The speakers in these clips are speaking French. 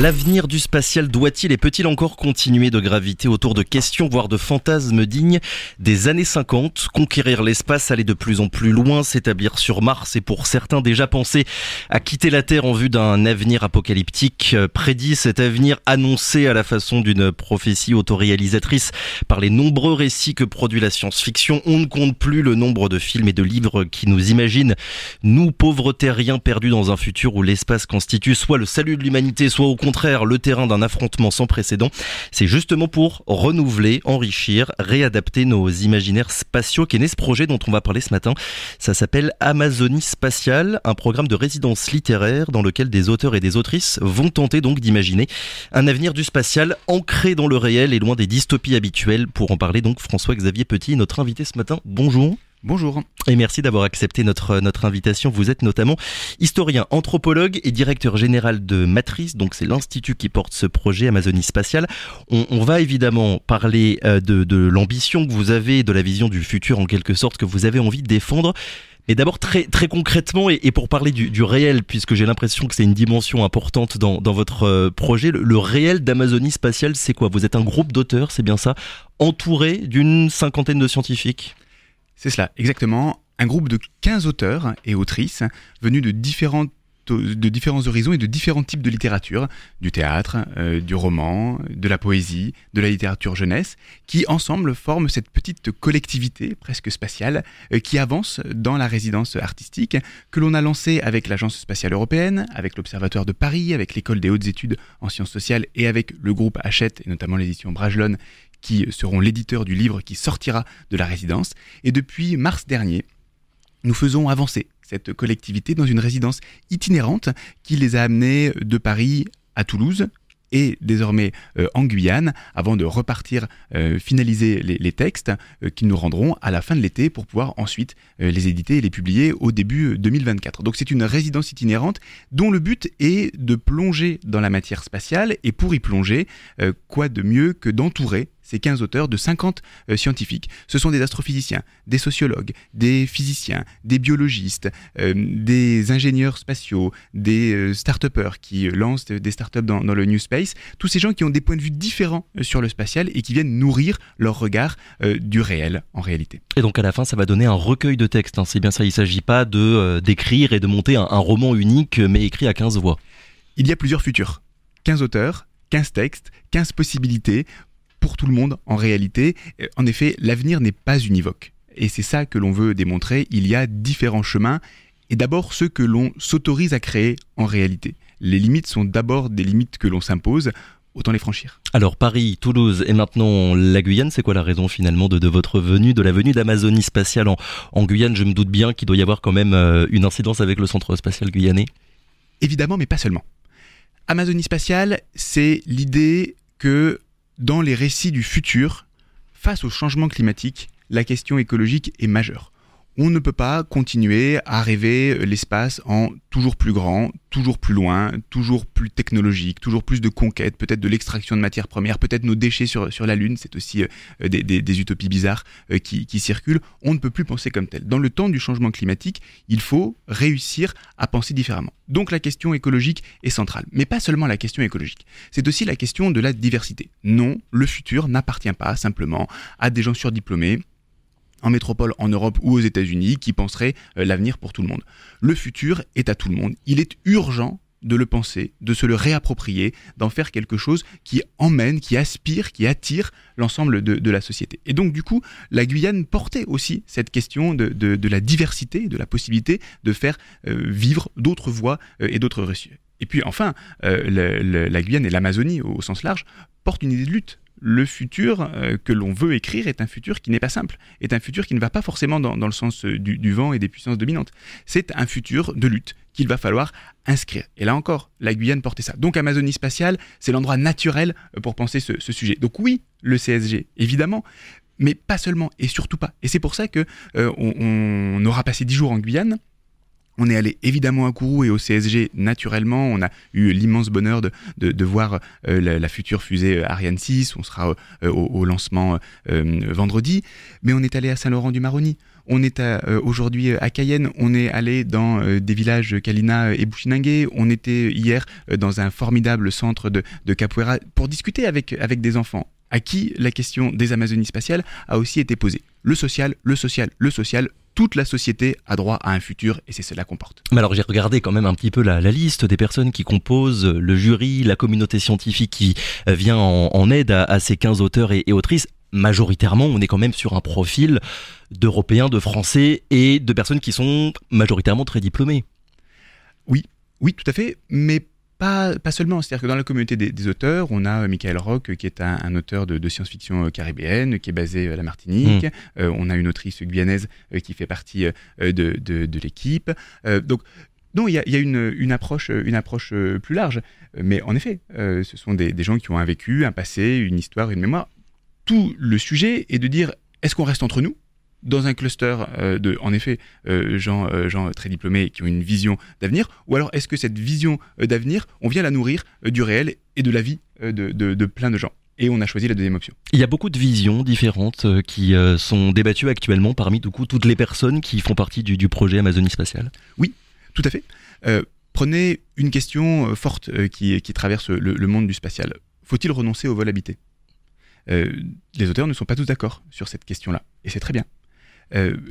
L'avenir du spatial doit-il et peut-il encore continuer de graviter autour de questions, voire de fantasmes dignes des années 50 ? Conquérir l'espace, aller de plus en plus loin, s'établir sur Mars et pour certains déjà penser à quitter la Terre en vue d'un avenir apocalyptique prédit. Cet avenir annoncé à la façon d'une prophétie autoréalisatrice par les nombreux récits que produit la science-fiction. On ne compte plus le nombre de films et de livres qui nous imaginent, nous pauvres terriens perdus dans un futur où l'espace constitue soit le salut de l'humanité, soit au contraire le terrain d'un affrontement sans précédent. C'est justement pour renouveler, enrichir, réadapter nos imaginaires spatiaux qu'est né ce projet dont on va parler ce matin. Ça s'appelle Amazonie Spatiale, un programme de résidence littéraire dans lequel des auteurs et des autrices vont tenter donc d'imaginer un avenir du spatial ancré dans le réel et loin des dystopies habituelles. Pour en parler donc, François-Xavier Petit, notre invité ce matin. Bonjour. Bonjour. Et merci d'avoir accepté notre invitation. Vous êtes notamment historien, anthropologue et directeur général de Matrice, donc c'est l'institut qui porte ce projet Amazonie Spatiale. On va évidemment parler de l'ambition que vous avez, de la vision du futur en quelque sorte que vous avez envie de défendre. Mais d'abord très, très concrètement et pour parler du réel, puisque j'ai l'impression que c'est une dimension importante dans votre projet, le réel d'Amazonie Spatiale, c'est quoi ? Vous êtes un groupe d'auteurs, c'est bien ça, entouré d'une cinquantaine de scientifiques ? C'est cela, exactement. Un groupe de 15 auteurs et autrices venus de différents horizons et de différents types de littérature, du théâtre, du roman, de la poésie, de la littérature jeunesse, qui ensemble forment cette petite collectivité presque spatiale qui avance dans la résidence artistique que l'on a lancée avec l'Agence spatiale européenne, avec l'Observatoire de Paris, avec l'École des hautes études en sciences sociales et avec le groupe Hachette et notamment l'édition Bragelonne qui seront l'éditeur du livre qui sortira de la résidence. Et depuis mars dernier, nous faisons avancer cette collectivité dans une résidence itinérante qui les a amenés de Paris à Toulouse et désormais en Guyane, avant de repartir finaliser les textes qu'ils nous rendront à la fin de l'été pour pouvoir ensuite les éditer et les publier au début 2024. Donc c'est une résidence itinérante dont le but est de plonger dans la matière spatiale et pour y plonger, quoi de mieux que d'entourer ces 15 auteurs de 50 scientifiques. Ce sont des astrophysiciens, des sociologues, des physiciens, des biologistes, des ingénieurs spatiaux, des start-upers qui lancent des start-up dans le New Space. Tous ces gens qui ont des points de vue différents sur le spatial et qui viennent nourrir leur regard du réel en réalité. Et donc à la fin, ça va donner un recueil de textes. C'est bien ça, il ne s'agit pas d'écrire et de monter un roman unique, mais écrit à 15 voix. Il y a plusieurs futurs. 15 auteurs, 15 textes, 15 possibilités pour tout le monde en réalité. En effet, l'avenir n'est pas univoque. Et c'est ça que l'on veut démontrer. Il y a différents chemins et d'abord ceux que l'on s'autorise à créer en réalité. Les limites sont d'abord des limites que l'on s'impose, autant les franchir. Alors Paris, Toulouse et maintenant la Guyane, c'est quoi la raison finalement de votre venue, de la venue d'Amazonie Spatiale en Guyane ? Je me doute bien qu'il doit y avoir quand même une incidence avec le centre spatial guyanais. Évidemment, mais pas seulement. Amazonie Spatiale, c'est l'idée que dans les récits du futur, face au changement climatique, la question écologique est majeure. On ne peut pas continuer à rêver l'espace en toujours plus grand, toujours plus loin, toujours plus technologique, toujours plus de conquêtes, peut-être de l'extraction de matières premières, peut-être nos déchets sur la Lune, c'est aussi des utopies bizarres qui circulent. On ne peut plus penser comme tel. Dans le temps du changement climatique, il faut réussir à penser différemment. Donc la question écologique est centrale. Mais pas seulement la question écologique, c'est aussi la question de la diversité. Non, le futur n'appartient pas simplement à des gens surdiplômés, en métropole, en Europe ou aux États-Unis, qui penseraient l'avenir pour tout le monde. Le futur est à tout le monde. Il est urgent de le penser, de se le réapproprier, d'en faire quelque chose qui emmène, qui aspire, qui attire l'ensemble de la société. Et donc du coup, la Guyane portait aussi cette question de la diversité, de la possibilité de faire vivre d'autres voies et d'autres récits. Et puis enfin, la Guyane et l'Amazonie au sens large portent une idée de lutte. Le futur que l'on veut écrire est un futur qui n'est pas simple, est un futur qui ne va pas forcément dans le sens du vent et des puissances dominantes. C'est un futur de lutte qu'il va falloir inscrire. Et là encore, la Guyane portait ça. Donc Amazonie Spatiale, c'est l'endroit naturel pour penser ce sujet. Donc oui, le CSG, évidemment, mais pas seulement, et surtout pas. Et c'est pour ça que on aura passé 10 jours en Guyane. On est allé évidemment à Kourou et au CSG naturellement. On a eu l'immense bonheur de voir la future fusée Ariane 6. On sera au lancement vendredi. Mais on est allé à Saint-Laurent-du-Maroni. On est aujourd'hui à Cayenne, on est allé dans des villages Kalina et Bushinangue, on était hier dans un formidable centre de capoeira pour discuter avec des enfants à qui la question des Amazonies spatiales a aussi été posée. Le social, le social, le social, toute la société a droit à un futur et c'est cela qu'on porte. Mais alors j'ai regardé quand même un petit peu la liste des personnes qui composent le jury, la communauté scientifique qui vient en aide à ces 15 auteurs et autrices. Majoritairement, on est quand même sur un profil d'Européens, de Français et de personnes qui sont majoritairement très diplômées. Oui, tout à fait, mais pas seulement. C'est-à-dire que dans la communauté des auteurs, on a Michael Rock, qui est un auteur de science-fiction caribéenne, qui est basé à la Martinique. On a une autrice guyanaise qui fait partie de l'équipe. Donc, non, il y a une approche plus large. Mais en effet, ce sont des gens qui ont un vécu, un passé, une histoire, une mémoire. Tout le sujet est de dire, est-ce qu'on reste entre nous dans un cluster en effet, gens très diplômés qui ont une vision d'avenir, ou alors est-ce que cette vision d'avenir, on vient la nourrir du réel et de la vie de plein de gens? Et on a choisi la deuxième option. Il y a beaucoup de visions différentes qui sont débattues actuellement parmi du coup, toutes les personnes qui font partie du projet Amazonie Spatiale. Oui, tout à fait. Prenez une question forte qui traverse le monde du spatial. Faut-il renoncer au vol habité? Les auteurs ne sont pas tous d'accord sur cette question-là, et c'est très bien.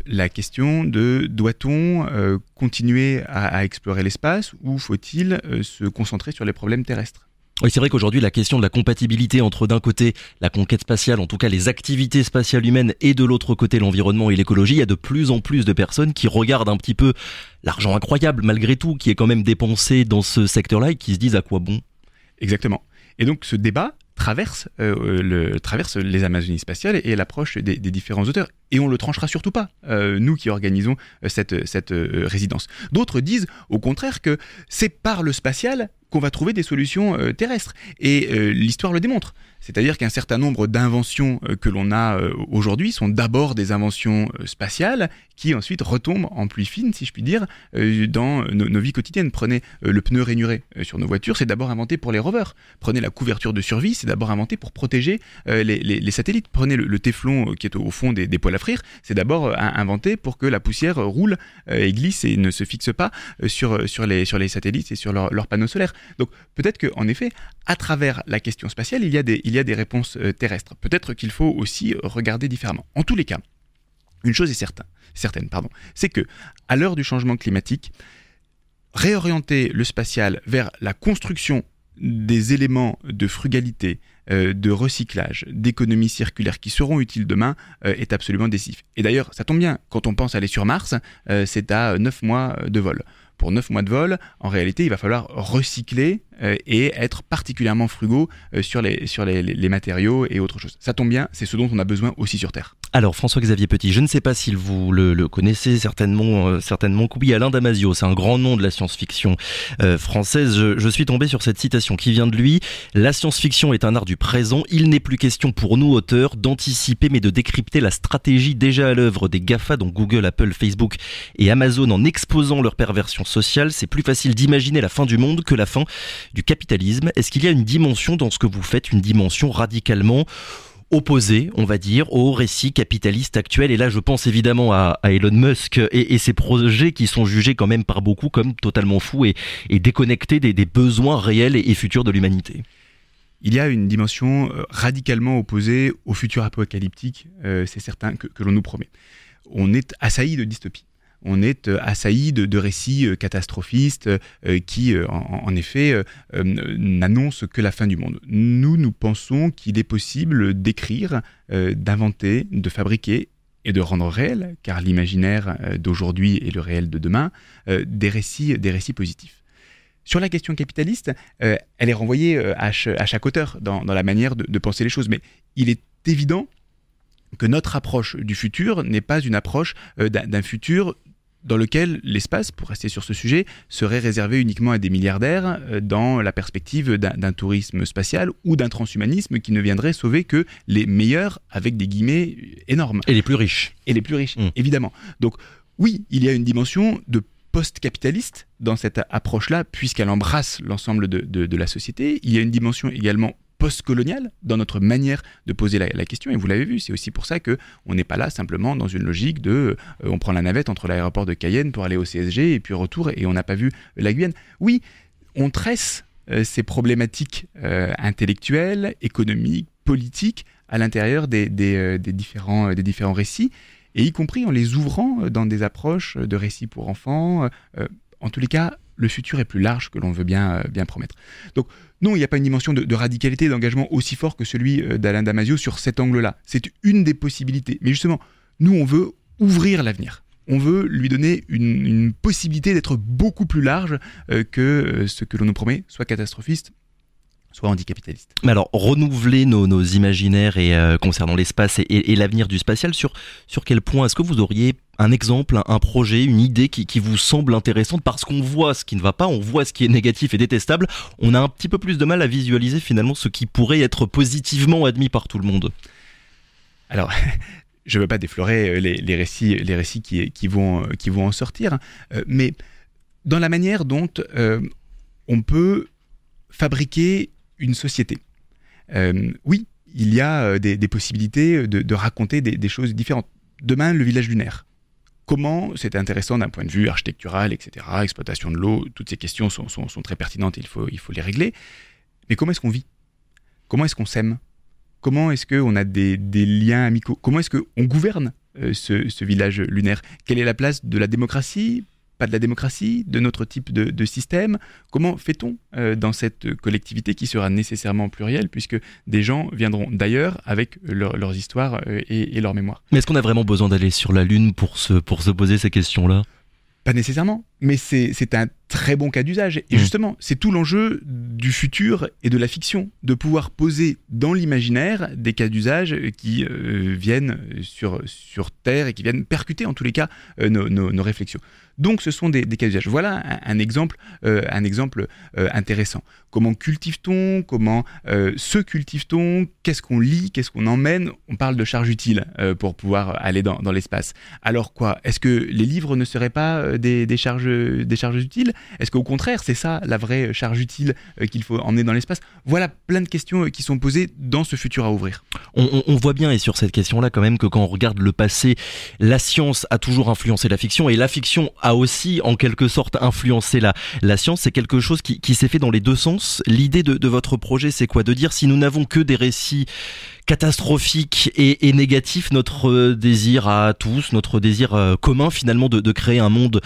La question de doit-on continuer à explorer l'espace ou faut-il se concentrer sur les problèmes terrestres? Oui, c'est vrai qu'aujourd'hui, la question de la compatibilité entre d'un côté la conquête spatiale, en tout cas les activités spatiales humaines, et de l'autre côté l'environnement et l'écologie, il y a de plus en plus de personnes qui regardent un petit peu l'argent incroyable, malgré tout, qui est quand même dépensé dans ce secteur-là et qui se disent à quoi bon? Exactement. Et donc ce débat traverse les Amazonies spatiales et l'approche des différents auteurs. Et on le tranchera surtout pas, nous qui organisons cette résidence. D'autres disent au contraire que c'est par le spatial qu'on va trouver des solutions terrestres. Et l'histoire le démontre. C'est-à-dire qu'un certain nombre d'inventions que l'on a aujourd'hui sont d'abord des inventions spatiales qui ensuite retombent en pluie fine, si je puis dire, dans nos vies quotidiennes. Prenez le pneu rainuré sur nos voitures, c'est d'abord inventé pour les rovers. Prenez la couverture de survie, c'est d'abord inventé pour protéger les satellites. Prenez le téflon qui est au fond des poêles à frire, c'est d'abord inventé pour que la poussière roule et glisse et ne se fixe pas sur les satellites et sur leurs panneaux solaires. Donc peut-être qu'en effet, à travers la question spatiale, il y a des réponses terrestres. Peut-être qu'il faut aussi regarder différemment. En tous les cas, une chose est certaine, c'est que à l'heure du changement climatique, réorienter le spatial vers la construction des éléments de frugalité, de recyclage, d'économie circulaire qui seront utiles demain est absolument décisif. Et d'ailleurs, ça tombe bien, quand on pense aller sur Mars, c'est à 9 mois de vol. Pour 9 mois de vol, en réalité, il va falloir recycler et être particulièrement frugaux sur les matériaux et autre chose. Ça tombe bien, c'est ce dont on a besoin aussi sur Terre. Alors François-Xavier Petit, je ne sais pas si vous le connaissez, certainement que oui, Alain Damasio, c'est un grand nom de la science-fiction française. Je suis tombé sur cette citation qui vient de lui. La science-fiction est un art du présent, il n'est plus question pour nous auteurs d'anticiper mais de décrypter la stratégie déjà à l'œuvre des GAFA, donc Google, Apple, Facebook et Amazon, en exposant leur perversion sociale. C'est plus facile d'imaginer la fin du monde que la fin du capitalisme. Est-ce qu'il y a une dimension dans ce que vous faites, une dimension radicalement opposé, on va dire, au récit capitaliste actuel? Et là, je pense évidemment à Elon Musk et ses projets qui sont jugés quand même par beaucoup comme totalement fous et déconnectés des besoins réels et futurs de l'humanité. Il y a une dimension radicalement opposée au futur apocalyptique, c'est certain, que l'on nous promet. On est assailli de dystopie. On est assailli de récits catastrophistes qui, en effet, n'annoncent que la fin du monde. Nous pensons qu'il est possible d'écrire, d'inventer, de fabriquer et de rendre réel, car l'imaginaire d'aujourd'hui est le réel de demain, des récits positifs. Sur la question capitaliste, elle est renvoyée à chaque auteur dans la manière de penser les choses. Mais il est évident que notre approche du futur n'est pas une approche d'un futur dans lequel l'espace, pour rester sur ce sujet, serait réservé uniquement à des milliardaires dans la perspective d'un tourisme spatial ou d'un transhumanisme qui ne viendrait sauver que les meilleurs, avec des guillemets énormes. Et les plus riches. Évidemment. Donc oui, il y a une dimension de post-capitaliste dans cette approche-là, puisqu'elle embrasse l'ensemble de la société. Il y a une dimension également post-coloniale dans notre manière de poser la question, et vous l'avez vu, c'est aussi pour ça qu'on n'est pas là simplement dans une logique de on prend la navette entre l'aéroport de Cayenne pour aller au CSG et puis retour et on n'a pas vu la Guyane. Oui, on tresse ces problématiques intellectuelles, économiques, politiques à l'intérieur des différents récits, et y compris en les ouvrant dans des approches de récits pour enfants. En tous les cas, le futur est plus large que l'on veut bien promettre. Donc non, il n'y a pas une dimension de radicalité, d'engagement aussi fort que celui d'Alain Damasio sur cet angle-là. C'est une des possibilités. Mais justement, nous, on veut ouvrir l'avenir. On veut lui donner une possibilité d'être beaucoup plus large que ce que l'on nous promet, soit catastrophiste, soit anticapitaliste. Mais alors, renouveler nos imaginaires concernant l'espace et l'avenir du spatial, sur quel point est-ce que vous auriez un exemple, un projet, une idée qui vous semble intéressante, parce qu'on voit ce qui ne va pas, on voit ce qui est négatif et détestable, on a un petit peu plus de mal à visualiser finalement ce qui pourrait être positivement admis par tout le monde. Alors, je ne veux pas déflorer les récits qui vont en sortir, mais dans la manière dont on peut fabriquer une société. Oui, il y a des possibilités de raconter des choses différentes. Demain, le village lunaire. Comment c'est intéressant d'un point de vue architectural, etc., exploitation de l'eau, toutes ces questions sont très pertinentes et il faut les régler. Mais comment est-ce qu'on vit ? Comment est-ce qu'on s'aime ? Comment est-ce qu'on a des liens amicaux ? Comment est-ce qu'on gouverne ce village lunaire ? Quelle est la place de la démocratie ? Pas de la démocratie, de notre type de système. Comment fait-on dans cette collectivité qui sera nécessairement plurielle, puisque des gens viendront d'ailleurs avec leurs histoires et leurs mémoires. Mais est-ce qu'on a vraiment besoin d'aller sur la Lune pour se poser ces questions-là ? Pas nécessairement, mais c'est un très bon cas d'usage. Et justement, c'est tout l'enjeu du futur et de la fiction, de pouvoir poser dans l'imaginaire des cas d'usage qui viennent sur Terre et qui viennent percuter en tous les cas nos réflexions. Donc ce sont des cas d'usage. Voilà un exemple intéressant. Comment cultive-t-on ? Comment se cultive-t-on ? Qu'est-ce qu'on lit ? Qu'est-ce qu'on emmène ? On parle de charges utiles pour pouvoir aller dans l'espace. Alors quoi ? Est-ce que les livres ne seraient pas des charges utiles ? Est-ce qu'au contraire, c'est ça la vraie charge utile qu'il faut emmener dans l'espace ? Voilà plein de questions qui sont posées dans ce futur à ouvrir. On voit bien, et sur cette question-là quand même, que quand on regarde le passé, la science a toujours influencé la fiction, et la fiction a aussi en quelque sorte influencé la science. C'est quelque chose qui s'est fait dans les deux sens. L'idée de votre projet, c'est quoi ? De dire, si nous n'avons que des récits catastrophiques et négatifs, notre désir à tous, notre désir commun finalement de créer un monde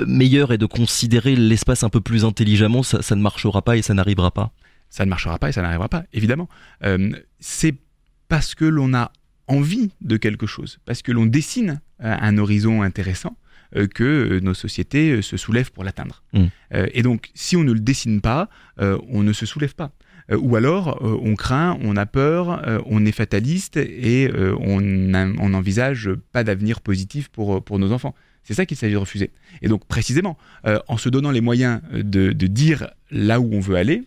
meilleur et de considérer l'espace un peu plus intelligemment, ça ne marchera pas et ça n'arrivera pas. Ça ne marchera pas et ça n'arrivera pas, évidemment. C'est parce que l'on a envie de quelque chose, parce que l'on dessine un horizon intéressant, que nos sociétés se soulèvent pour l'atteindre. Et donc, si on ne le dessine pas, on ne se soulève pas. Ou alors, on craint, on a peur, on est fataliste et on n'envisage pas d'avenir positif pour nos enfants. C'est ça qu'il s'agit de refuser. Et donc, précisément, en se donnant les moyens de dire là où on veut aller,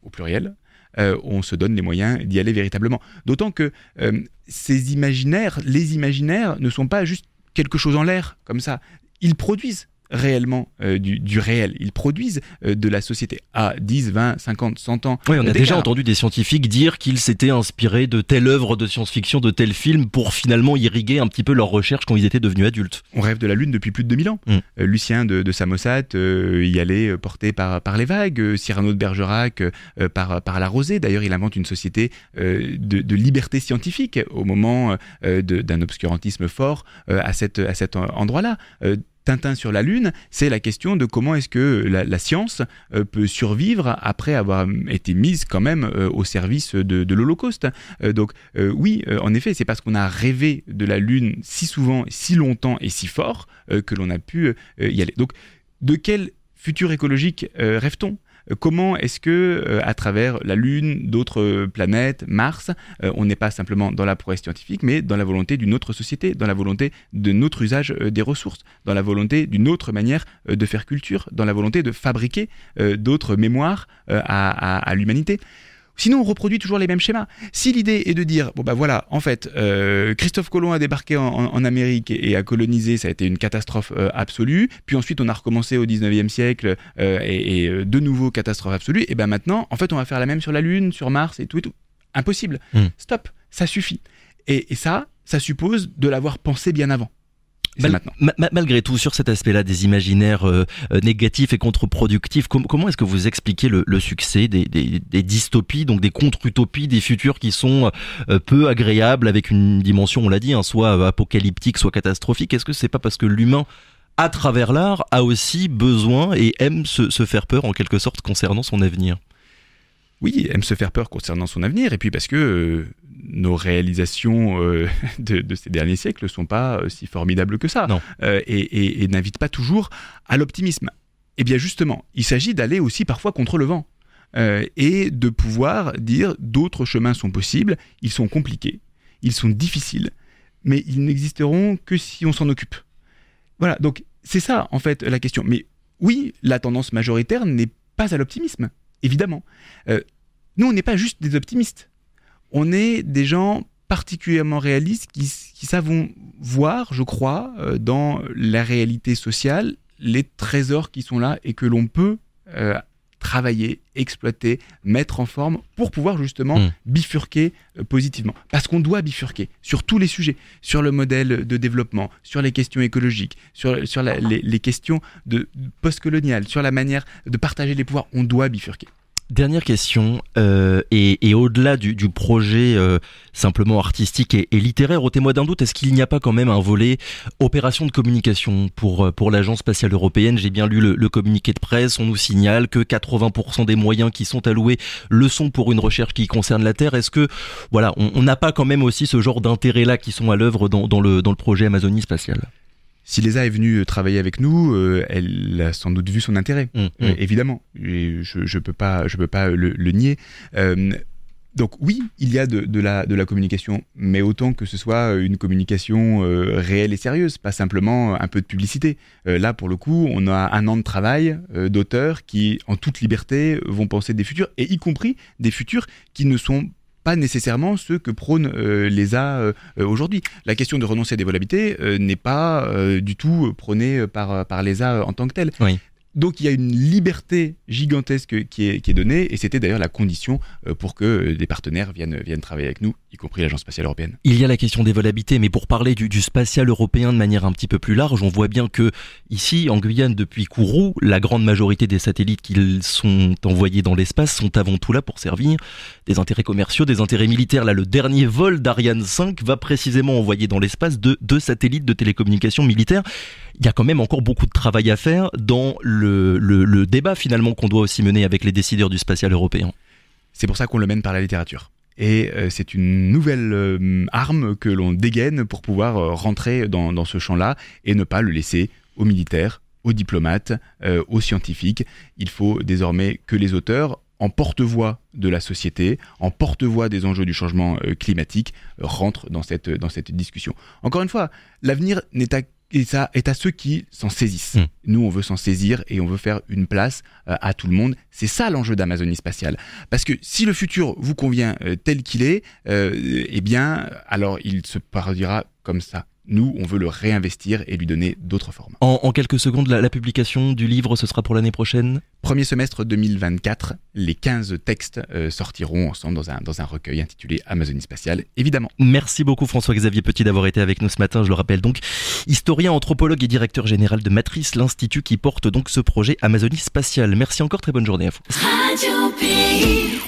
au pluriel, on se donne les moyens d'y aller véritablement. D'autant que les imaginaires ne sont pas juste quelque chose en l'air, comme ça. Ils produisent réellement du réel. Ils produisent de la société à 10, 20, 50, 100 ans. Oui, on a déjà entendu des scientifiques dire qu'ils s'étaient inspirés de telle œuvre de science-fiction, de tel film, pour finalement irriguer un petit peu leurs recherches quand ils étaient devenus adultes. On rêve de la Lune depuis plus de 2000 ans. Lucien de Samosate y allait porté par les vagues. Cyrano de Bergerac par la rosée. D'ailleurs, il invente une société de liberté scientifique au moment d'un obscurantisme fort à cet endroit-là. Tintin sur la Lune, c'est la question de comment est-ce que la science peut survivre après avoir été mise quand même au service de l'Holocauste. Donc oui, en effet, c'est parce qu'on a rêvé de la Lune si souvent, si longtemps et si fort que l'on a pu y aller. Donc de quel futur écologique rêve-t-on ? Comment est-ce que, à travers la Lune, d'autres planètes, Mars, on n'est pas simplement dans la prouesse scientifique, mais dans la volonté d'une autre société, dans la volonté de notre usage des ressources, dans la volonté d'une autre manière de faire culture, dans la volonté de fabriquer d'autres mémoires à l'humanité ? Sinon, on reproduit toujours les mêmes schémas. Si l'idée est de dire, bon bah voilà, en fait, Christophe Colomb a débarqué en Amérique et a colonisé, ça a été une catastrophe absolue, puis ensuite on a recommencé au 19e siècle et de nouveau catastrophe absolue, et ben maintenant, en fait, on va faire la même sur la Lune, sur Mars et tout et tout. Impossible. Stop, ça suffit. Et ça suppose de l'avoir pensé bien avant. Malgré tout, sur cet aspect-là des imaginaires négatifs et contre-productifs, comment est-ce que vous expliquez le succès des dystopies, donc des contre-utopies, des futurs qui sont peu agréables, avec une dimension, on l'a dit, soit apocalyptique, soit catastrophique? Est-ce que c'est pas parce que l'humain, à travers l'art, a aussi besoin et aime se faire peur en quelque sorte concernant son avenir? Oui, aime se faire peur concernant son avenir, et puis parce que nos réalisations de ces derniers siècles ne sont pas si formidables que ça, et n'invitent pas toujours à l'optimisme. Et bien justement, il s'agit d'aller aussi parfois contre le vent, et de pouvoir dire d'autres chemins sont possibles, ils sont compliqués, ils sont difficiles, mais ils n'existeront que si on s'en occupe. Voilà, donc c'est ça en fait la question. Mais oui, la tendance majoritaire n'est pas à l'optimisme, évidemment. Nous, on n'est pas juste des optimistes. On est des gens particulièrement réalistes qui savent voir, je crois, dans la réalité sociale, les trésors qui sont là et que l'on peut travailler, exploiter, mettre en forme pour pouvoir justement bifurquer positivement. Parce qu'on doit bifurquer sur tous les sujets, sur le modèle de développement, sur les questions écologiques, sur les questions post-coloniales, sur la manière de partager les pouvoirs. On doit bifurquer. Dernière question, et au-delà du projet simplement artistique et littéraire, au témoin d'un doute, est-ce qu'il n'y a pas quand même un volet opération de communication pour l'Agence spatiale européenne? J'ai bien lu le communiqué de presse, on nous signale que 80% des moyens qui sont alloués le sont pour une recherche qui concerne la Terre. Est-ce que voilà, on n'a pas quand même aussi ce genre d'intérêt-là qui sont à l'œuvre dans le projet Amazonie spatiale? Si l'ESA est venue travailler avec nous, elle a sans doute vu son intérêt, évidemment. Et je peux pas le nier. Donc oui, il y a de la communication, mais autant que ce soit une communication réelle et sérieuse, pas simplement un peu de publicité. Là, pour le coup, on a un an de travail d'auteurs qui, en toute liberté, vont penser des futurs, et y compris des futurs qui ne sont pas nécessairement ceux que prône l'ESA aujourd'hui. La question de renoncer à des volabilités n'est pas du tout prônée par l'ESA en tant que telle. Oui. Donc il y a une liberté gigantesque qui est donnée, et c'était d'ailleurs la condition pour que des partenaires viennent travailler avec nous, y compris l'Agence spatiale européenne. Il y a la question des volabilités, mais pour parler du spatial européen de manière un petit peu plus large, on voit bien que ici, en Guyane, depuis Kourou, la grande majorité des satellites qui sont envoyés dans l'espace sont avant tout là pour servir des intérêts commerciaux, des intérêts militaires. Là, le dernier vol d'Ariane 5 va précisément envoyer dans l'espace deux satellites de télécommunications militaires. Il y a quand même encore beaucoup de travail à faire dans le débat finalement qu'on doit aussi mener avec les décideurs du spatial européen. C'est pour ça qu'on le mène par la littérature. Et c'est une nouvelle arme que l'on dégaine pour pouvoir rentrer dans ce champ-là et ne pas le laisser aux militaires, aux diplomates, aux scientifiques. Il faut désormais que les auteurs, en porte-voix de la société, en porte-voix des enjeux du changement climatique, rentrent dans cette discussion. Encore une fois, l'avenir est à ceux qui s'en saisissent. Nous, on veut s'en saisir et on veut faire une place à tout le monde. C'est ça l'enjeu d'Amazonie spatiale. Parce que si le futur vous convient tel qu'il est, eh bien, alors il se produira comme ça. Nous, on veut le réinvestir et lui donner d'autres formes. En quelques secondes, la publication du livre, ce sera pour l'année prochaine ? Premier semestre 2024, les 15 textes sortiront ensemble dans un recueil intitulé Amazonie spatiale, évidemment. Merci beaucoup François-Xavier Petit d'avoir été avec nous ce matin. Je le rappelle donc, historien, anthropologue et directeur général de Matrice, l'institut qui porte donc ce projet Amazonie spatiale. Merci encore, très bonne journée à vous. Radio Pays.